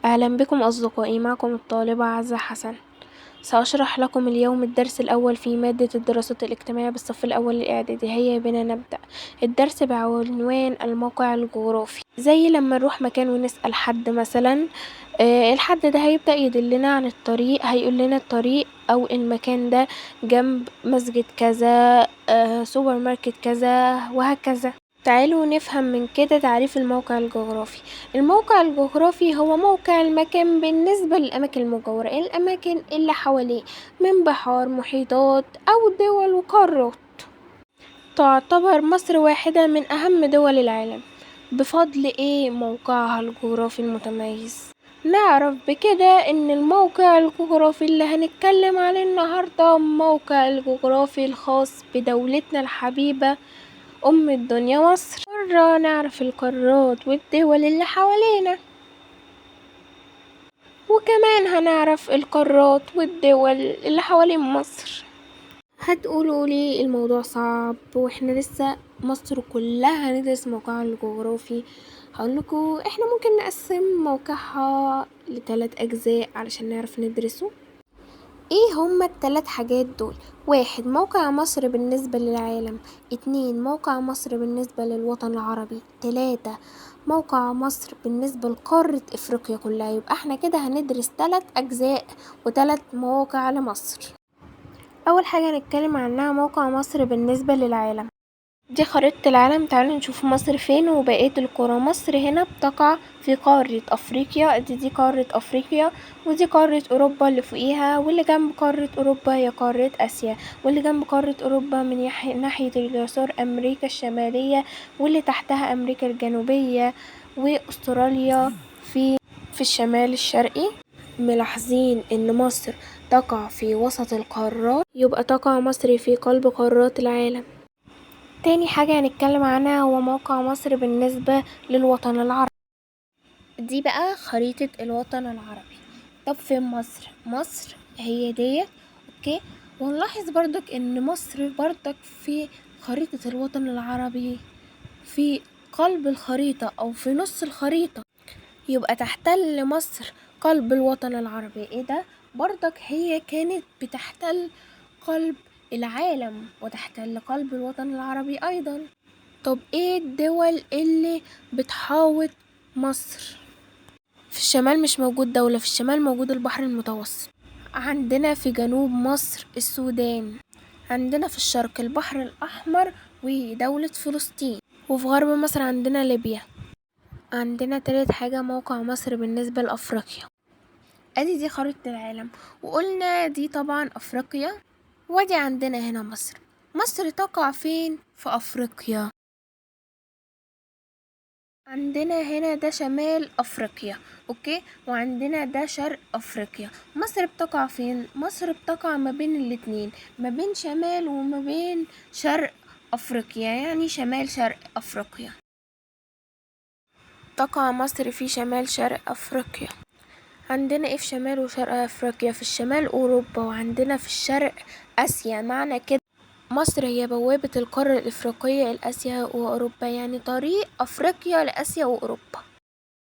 أهلا بكم أصدقائي، معكم الطالبة عزة حسن. سأشرح لكم اليوم الدرس الأول في مادة الدراسات الاجتماعية بالصف الأول الإعدادي. هيا بنا نبدأ الدرس بعنوان الموقع الجغرافي. زي لما نروح مكان ونسأل حد مثلا، الحد ده هيبدأ يدلنا عن الطريق، هيقول لنا الطريق أو المكان ده جنب مسجد كذا، سوبر ماركت كذا، وهكذا. تعالوا نفهم من كده تعريف الموقع الجغرافي. الموقع الجغرافي هو موقع المكان بالنسبة للأماكن المجاورة، الأماكن اللي حواليه من بحار، محيطات أو دول وقارات. تعتبر مصر واحدة من أهم دول العالم بفضل موقعها الجغرافي المتميز. نعرف بكده ان الموقع الجغرافي اللي هنتكلم عليه النهاردة موقع الجغرافي الخاص بدولتنا الحبيبة أم الدنيا مصر. مرة نعرف القارات والدول اللي حوالينا، وكمان هنعرف القارات والدول اللي حوالين مصر. هتقولولي الموضوع صعب واحنا لسه مصر كلها هندرس موقعها الجغرافي. هقولكوا احنا ممكن نقسم موقعها ل3 أجزاء علشان نعرف ندرسه. ايه هما ال3 حاجات دول؟ 1. موقع مصر بالنسبة للعالم. 2. موقع مصر بالنسبة للوطن العربي. 3. موقع مصر بالنسبة لقارة افريقيا كلها. يبقى احنا كده هندرس 3 أجزاء و3 مواقع لمصر. اول حاجة هنتكلم عنها موقع مصر بالنسبة للعالم. دي خريطة العالم، تعالوا نشوف مصر فين وبقية القرى. مصر هنا بتقع في قارة أفريقيا، دي قارة أفريقيا، ودي قارة أوروبا اللي فوقيها، واللي جنب قارة أوروبا هي قارة آسيا، واللي جنب قارة أوروبا من ناحية اليسار أمريكا الشمالية، واللي تحتها أمريكا الجنوبية، وأستراليا في الشمال الشرقي. ملاحظين إن مصر تقع في وسط القارات، يبقى تقع مصر في قلب قارات العالم. تاني حاجة هنتكلم عنها هو موقع مصر بالنسبة للوطن العربي. دي بقى خريطة الوطن العربي. طب فين مصر؟ مصر هي ديت، اوكي. ونلاحظ برضك ان مصر برضك في خريطة الوطن العربي في قلب الخريطة او في نص الخريطة، يبقى تحتل مصر قلب الوطن العربي. ايه ده؟ برضك هي كانت بتحتل قلب العالم وتحتل قلب الوطن العربي ايضا. طب ايه الدول اللي بتحاوط مصر؟ في الشمال مش موجود دولة، في الشمال موجود البحر المتوسط. عندنا في جنوب مصر السودان، عندنا في الشرق البحر الأحمر ودولة فلسطين، وفي غرب مصر عندنا ليبيا. عندنا تالت حاجة موقع مصر بالنسبة لأفريقيا. دي خريطة العالم، وقلنا دي طبعا أفريقيا، ودي عندنا هنا مصر. مصر تقع فين؟ في أفريقيا. عندنا هنا ده شمال أفريقيا، اوكي، وعندنا ده شرق أفريقيا. مصر بتقع فين؟ مصر بتقع ما بين الاتنين، ما بين شمال وما بين شرق أفريقيا، يعني شمال شرق أفريقيا. تقع مصر في شمال شرق أفريقيا. عندنا ايه في شمال وشرق أفريقيا؟ في الشمال أوروبا، وعندنا في الشرق آسيا. معنى كده مصر هي بوابة القارة الإفريقية لآسيا وأوروبا، يعني طريق أفريقيا لآسيا وأوروبا.